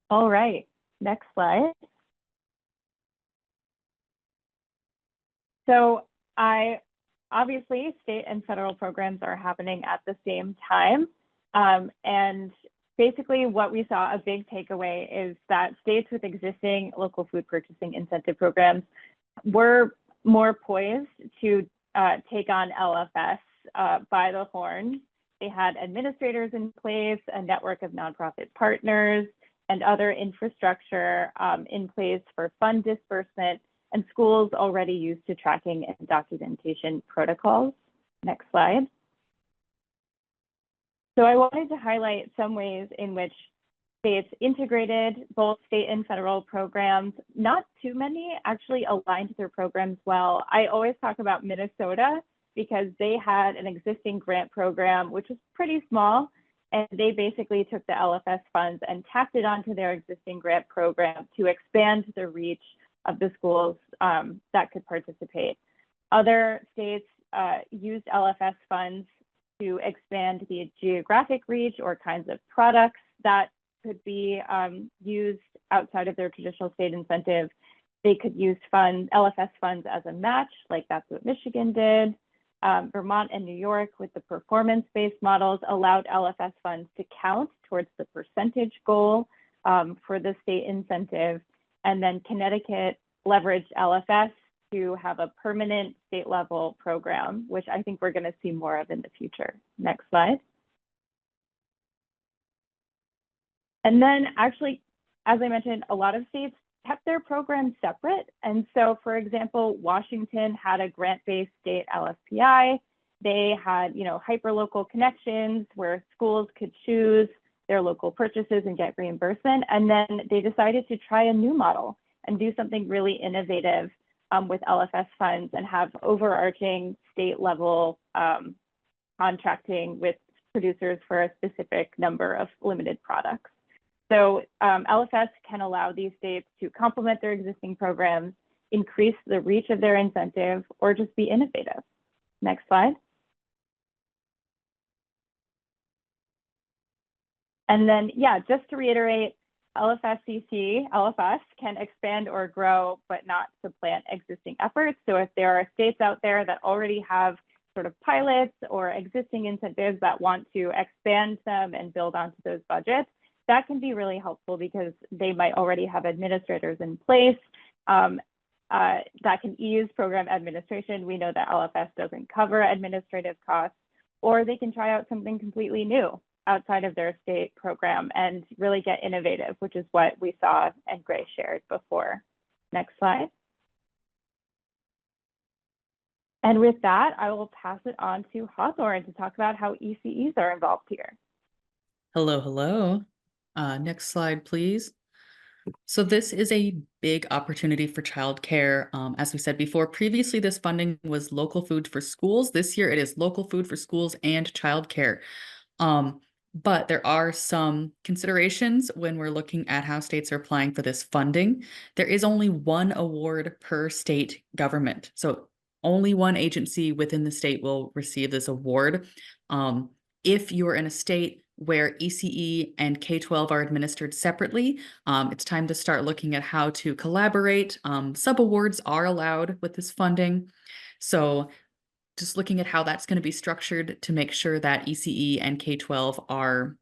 All right, next slide. So obviously, state and federal programs are happening at the same time. And basically what we saw, a big takeaway, is that states with existing local food purchasing incentive programs were more poised to take on LFS by the horn. They had administrators in place, a network of nonprofit partners, and other infrastructure in place for fund disbursement, and schools already used to tracking and documentation protocols. Next slide. So I wanted to highlight some ways in which states integrated both state and federal programs. Not too many actually aligned their programs well. I always talk about Minnesota because they had an existing grant program, which was pretty small, and they basically took the LFS funds and tacked it onto their existing grant program to expand the reach of the schools that could participate. Other states used LFS funds to expand the geographic reach or kinds of products that could be used outside of their traditional state incentive. They could use LFS funds as a match, like that's what Michigan did. Vermont and New York, with the performance-based models, allowed LFS funds to count towards the percentage goal for the state incentive. And then Connecticut leveraged LFS to have a permanent state level program, which I think we're going to see more of in the future. Next slide. And then actually, as I mentioned, a lot of states kept their programs separate. And so, for example, Washington had a grant-based state LFPI. They had, hyperlocal connections where schools could choose their local purchases and get reimbursement. And then they decided to try a new model and do something really innovative with LFS funds and have overarching state level contracting with producers for a specific number of limited products. So LFS can allow these states to complement their existing programs, increase the reach of their incentive, or just be innovative. Next slide. And then, yeah, just to reiterate, LFS can expand or grow, but not supplant existing efforts. So if there are states out there that already have sort of pilots or existing incentives that want to expand them and build onto those budgets, that can be really helpful because they might already have administrators in place. That can ease program administration. We know that LFS doesn't cover administrative costs, or they can try out something completely new outside of their state program and really get innovative, which is what we saw and Gray shared before. Next slide. And with that, I will pass it on to Hawthorne to talk about how ECEs are involved here.
Hello, hello. Next slide, please. So this is a big opportunity for childcare. As we said before, previously this funding was local food for schools. This year it is local food for schools and childcare. But there are some considerations when we're looking at how states are applying for this funding. There is only one award per state government. So only one agency within the state will receive this award. If you're in a state where ECE and K-12 are administered separately, it's time to start looking at how to collaborate. Subawards are allowed with this funding. So just looking at how that's going to be structured to make sure that ECE and K-12 are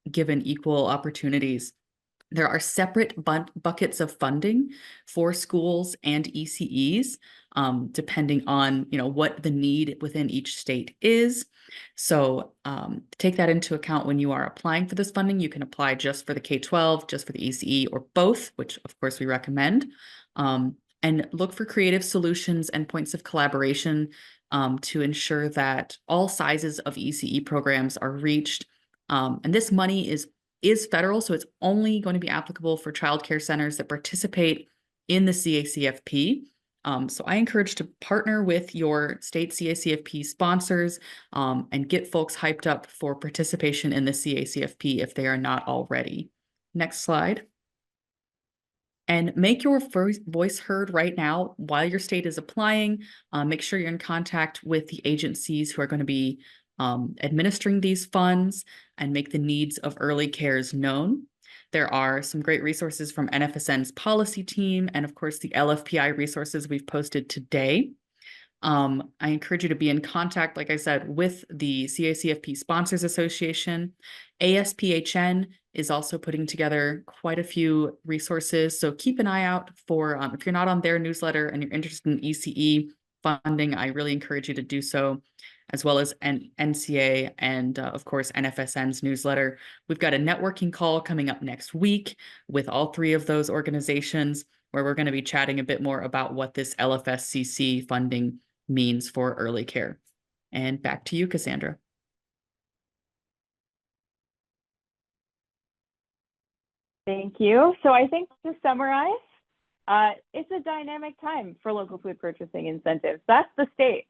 given equal opportunities. There are separate buckets of funding for schools and ECEs, depending on what the need within each state is. So take that into account when you are applying for this funding. You can apply just for the K-12, just for the ECE, or both, which of course we recommend. And look for creative solutions and points of collaboration to ensure that all sizes of ECE programs are reached. And this money is federal, so it's only going to be applicable for childcare centers that participate in the CACFP. So I encourage to partner with your state CACFP sponsors and get folks hyped up for participation in the CACFP if they are not already. Next slide. And make your voice heard right now while your state is applying. Make sure you're in contact with the agencies who are going to be administering these funds and make the needs of early cares known. There are some great resources from NFSN's policy team and of course the LFPI resources we've posted today. I encourage you to be in contact, like I said, with the CACFP Sponsors Association. ASPHN is also putting together quite a few resources. So keep an eye out for, if you're not on their newsletter and you're interested in ECE funding, I really encourage you to do so, as well as NCA and of course, NFSN's newsletter. We've got a networking call coming up next week with all three of those organizations, where we're going to be chatting a bit more about what this LFSCC funding means for early care. And back to you, Cassandra.
Thank you. So I think to summarize, it's a dynamic time for local food purchasing incentives. That's the state.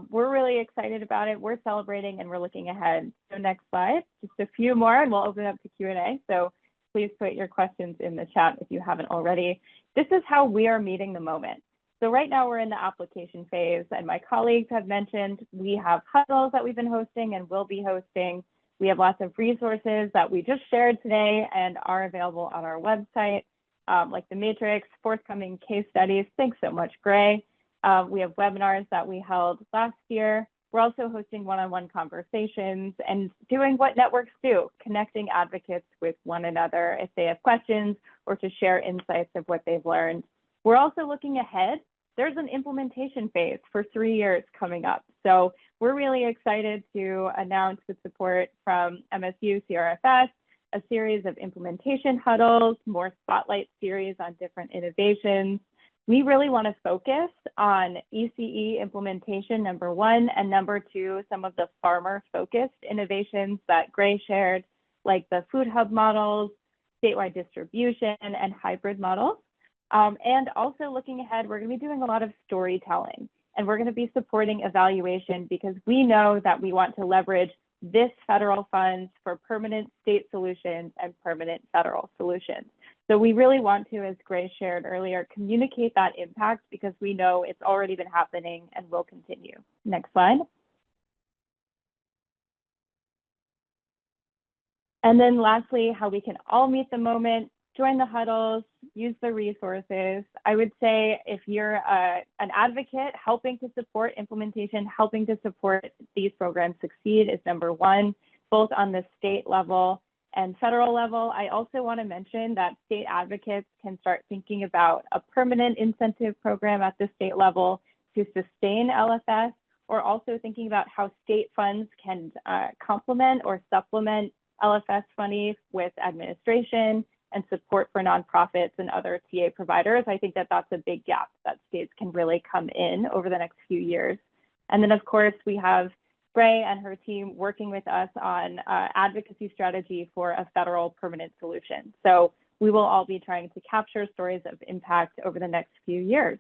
We're really excited about it. We're celebrating and we're looking ahead. So next slide, just a few more and we'll open up to Q&A. So please put your questions in the chat if you haven't already. This is how we are meeting the moment. So right now we're in the application phase, and my colleagues have mentioned we have huddles that we've been hosting and will be hosting. We have lots of resources that we just shared today and are available on our website, like the matrix, forthcoming case studies. Thanks so much, Gray. We have webinars that we held last year. We're also hosting one-on-one conversations and doing what networks do, connecting advocates with one another if they have questions or to share insights of what they've learned. We're also looking ahead. There's an implementation phase for 3 years coming up. So we're really excited to announce with support from MSU CRFS, a series of implementation huddles, more spotlight series on different innovations. We really want to focus on ECE implementation, number one, and number two, some of the farmer-focused innovations that Gray shared, like the food hub models, statewide distribution, and hybrid models. And also looking ahead, we're going to be doing a lot of storytelling and we're going to be supporting evaluation because we know that we want to leverage this federal funds for permanent state solutions and permanent federal solutions. So we really want to, as Grace shared earlier, communicate that impact because we know it's already been happening and will continue. Next slide. And then lastly, how we can all meet the moment, join the huddles, use the resources. I would say if you're an advocate helping to support implementation, helping to support these programs succeed is number one, both on the state level and federal level. I also want to mention that state advocates can start thinking about a permanent incentive program at the state level to sustain LFS, or also thinking about how state funds can complement or supplement LFS funding with administration and support for nonprofits and other TA providers. I think that that's a big gap that states can really come in over the next few years. And then of course we have Gray and her team working with us on advocacy strategy for a federal permanent solution. So we will all be trying to capture stories of impact over the next few years.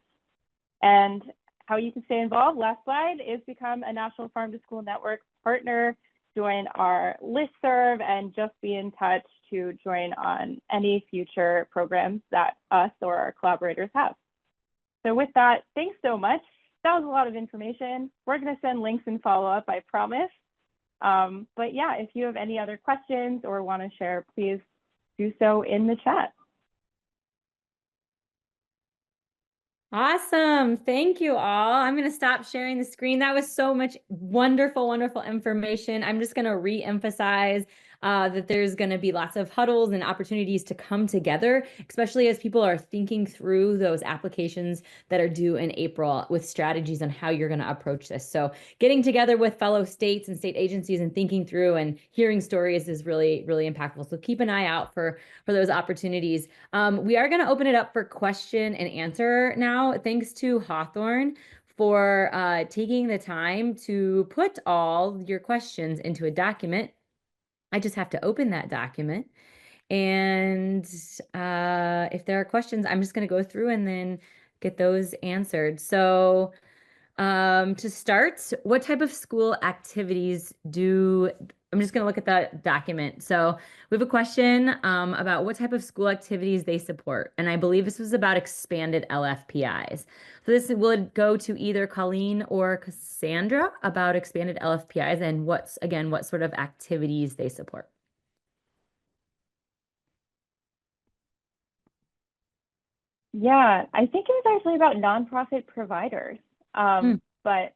And how you can stay involved, last slide, is become a National Farm to School Network partner, join our listserv, and just be in touch to join on any future programs that us or our collaborators have. So with that, thanks so much. That was a lot of information. We're going to send links and follow up, I promise. But yeah, if you have any other questions or want to share, please do so in the chat.
Awesome. Thank you all. I'm going to stop sharing the screen. That was so much wonderful, wonderful information. I'm just going to re-emphasize that there's going to be lots of huddles and opportunities to come together, especially as people are thinking through those applications that are due in April with strategies on how you're going to approach this. So getting together with fellow states and state agencies and thinking through and hearing stories is really, really impactful. So keep an eye out for those opportunities. We are going to open it up for question and answer now. Thanks to Hawthorne for taking the time to put all your questions into a document. I just have to open that document. And if there are questions, I'm just going to go through and then get those answered. So to start, what type of school activities I'm just going to look at that document. So we have a question about what type of school activities they support. And I believe this was about expanded LFPIs. So this would go to either Colleen or Cassandra about expanded LFPIs and what sort of activities they support.
Yeah, I think it was actually about nonprofit providers. But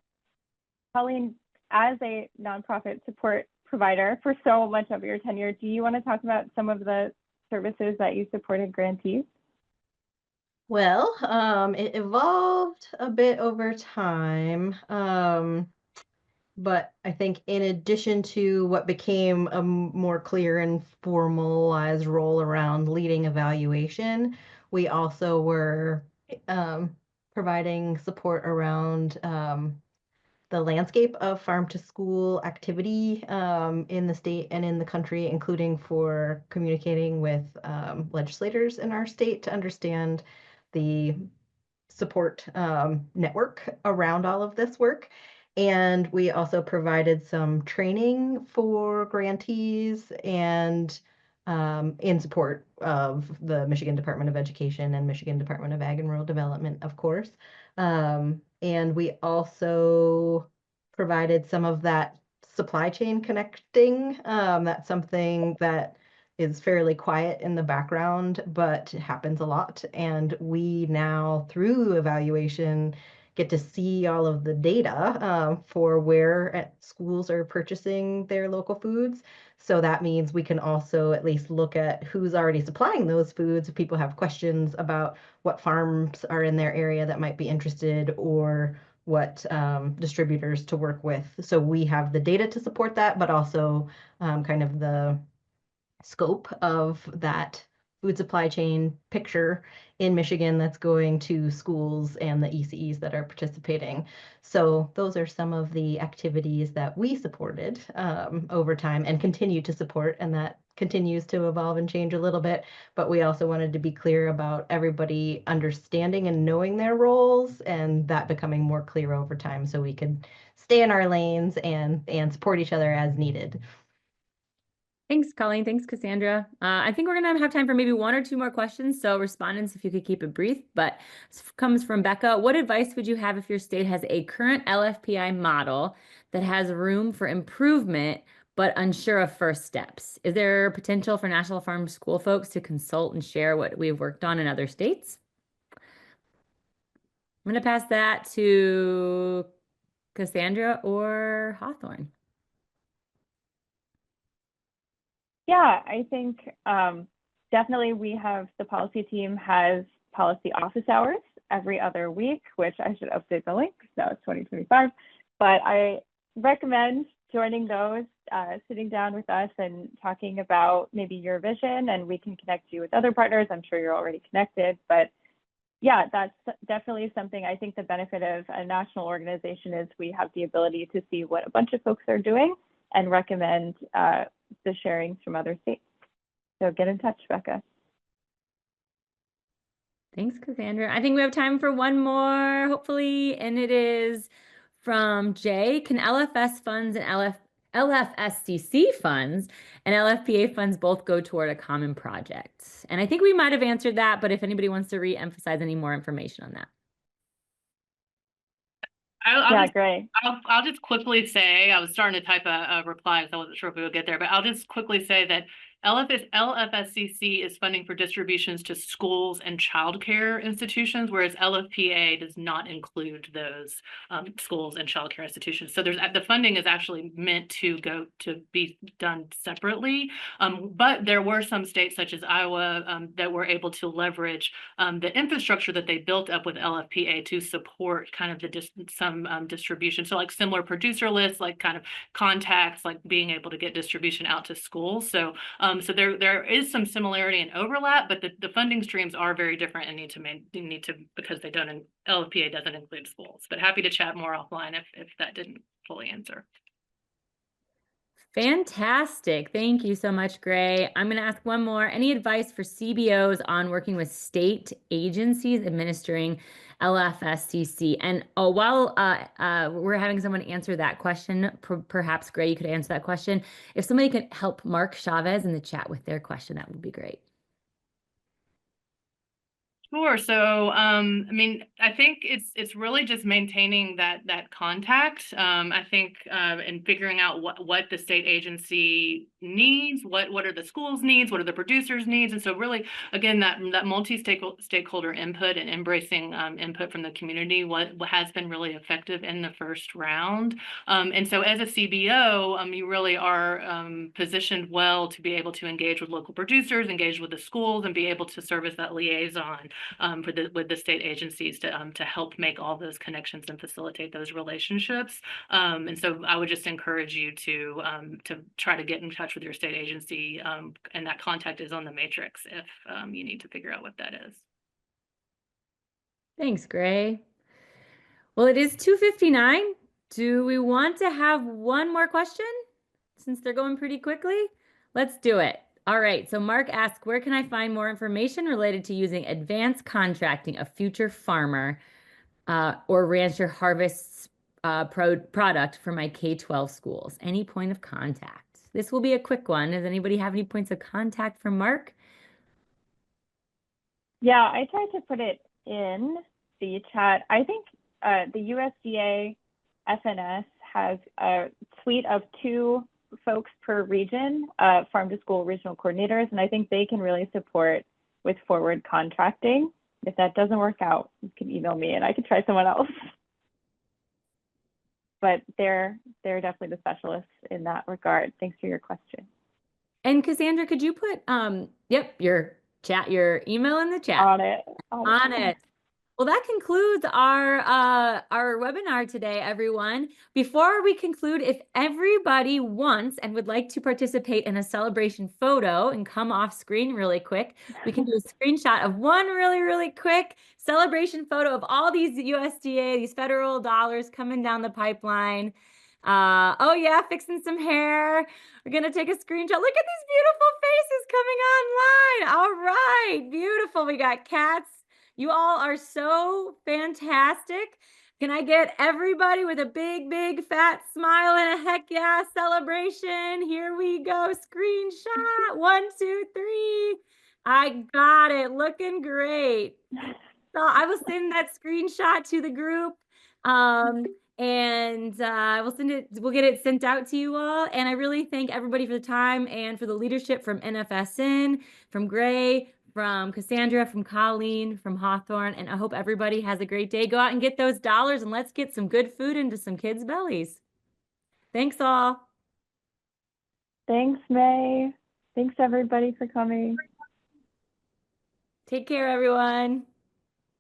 Colleen, as a nonprofit support provider for so much of your tenure, do you want to talk about some of the services that you supported grantees?
Well, it evolved a bit over time. But I think in addition to what became a more clear and formalized role around leading evaluation, we also were providing support around the landscape of farm to school activity in the state and in the country, including for communicating with legislators in our state to understand the support network around all of this work. And we also provided some training for grantees and in support of the Michigan Department of Education and Michigan Department of Ag and Rural Development, of course. And we also provided some of that supply chain connecting. That's something that is fairly quiet in the background, but happens a lot. And we now, through evaluation, get to see all of the data for where schools are purchasing their local foods. So that means we can also at least look at who's already supplying those foods. If people have questions about what farms are in their area that might be interested, or what distributors to work with. So we have the data to support that, but also kind of the scope of that food supply chain picture in Michigan that's going to schools and the ECEs that are participating. So those are some of the activities that we supported over time and continue to support, and that continues to evolve and change a little bit, but we also wanted to be clear about everybody understanding and knowing their roles and that becoming more clear over time so we could stay in our lanes and support each other as needed.
Thanks, Colleen. Thanks, Cassandra. I think we're going to have time for maybe 1 or 2 more questions. So respondents, if you could keep it brief, but this comes from Becca. What advice would you have if your state has a current LFPI model that has room for improvement, but unsure of first steps? Is there potential for National Farm School folks to consult and share what we've worked on in other states? I'm going to pass that to Cassandra or Hawthorne.
Yeah, I think definitely the policy team has policy office hours every other week, which I should update the link, now it's 2025. But I recommend joining those, sitting down with us and talking about maybe your vision, and we can connect you with other partners. I'm sure you're already connected, but yeah, that's definitely something. I think the benefit of a national organization is we have the ability to see what a bunch of folks are doing and recommend the sharings from other states. So get in touch, Becca.
Thanks, Cassandra. I think we have time for one more, hopefully, and it is from Jay. Can LFS funds and LFSCC funds and LFPA funds both go toward a common project? And I think we might have answered that, but if anybody wants to re-emphasize any more information on that.
I'll just quickly say, I was starting to type a reply because I wasn't sure if we would get there, but I'll just quickly say that LFSCC is funding for distributions to schools and childcare institutions, whereas LFPA does not include those schools and childcare institutions. So the funding is actually meant to be done separately. But there were some states such as Iowa that were able to leverage the infrastructure that they built up with LFPA to support kind of some distribution. So like similar producer lists, like kind of contacts, like being able to get distribution out to schools. So there is some similarity and overlap, but the funding streams are very different and need to because LFPA doesn't include schools. But happy to chat more offline if that didn't fully answer.
Fantastic. Thank you so much, Gray. I'm going to ask one more. Any advice for CBOs on working with state agencies administering LFSCC? And while we're having someone answer that question, perhaps, Gray, you could answer that question. If somebody could help Mark Chavez in the chat with their question, that would be great.
Sure. So, I mean, I think it's really just maintaining that contact. I think and figuring out what the state agency needs, what are the schools' needs, what are the producers' needs, and so really, again, that multi-stakeholder input and embracing input from the community, what has been really effective in the first round. And so, as a CBO, you really are positioned well to be able to engage with local producers, engage with the schools, and be able to serve as that liaison with the state agencies to help make all those connections and facilitate those relationships. And so I would just encourage you to try to get in touch with your state agency, and that contact is on the matrix if you need to figure out what that is.
Thanks, Gray. Well, it is 2:59. Do we want to have one more question since they're going pretty quickly? Let's do it. All right, so Mark asks, where can I find more information related to using advanced contracting of future farmer or rancher harvests product for my K-12 schools? Any point of contact? This will be a quick one. Does anybody have any points of contact for Mark?
Yeah, I tried to put it in the chat. I think the USDA FNS has a suite of 2 folks per region, farm to school regional coordinators, and I think they can really support with forward contracting. If that doesn't work out, you can email me and I can try someone else. But they're definitely the specialists in that regard. Thanks for your question.
And Cassandra, could you put your email in the chat?
On it.
Well, that concludes our webinar today, everyone. Before we conclude, if everybody wants and would like to participate in a celebration photo and come off screen really quick, we can do a screenshot of one really quick celebration photo of all these USDA, these federal dollars coming down the pipeline. Oh yeah, fixing some hair. We're gonna take a screenshot. Look at these beautiful faces coming online. All right, beautiful. We got cats. You all are so fantastic. Can I get everybody with a big, big fat smile and a heck yeah celebration? Here we go. Screenshot. 1, 2, 3. I got it. Looking great. So I will send that screenshot to the group. And we'll get it sent out to you all. And I really thank everybody for the time and for the leadership from NFSN, from Gray, from Cassandra, from Colleen, from Hawthorne. And I hope everybody has a great day. Go out and get those dollars and let's get some good food into some kids' bellies. Thanks all.
Thanks, May. Thanks everybody for coming.
Take care, everyone.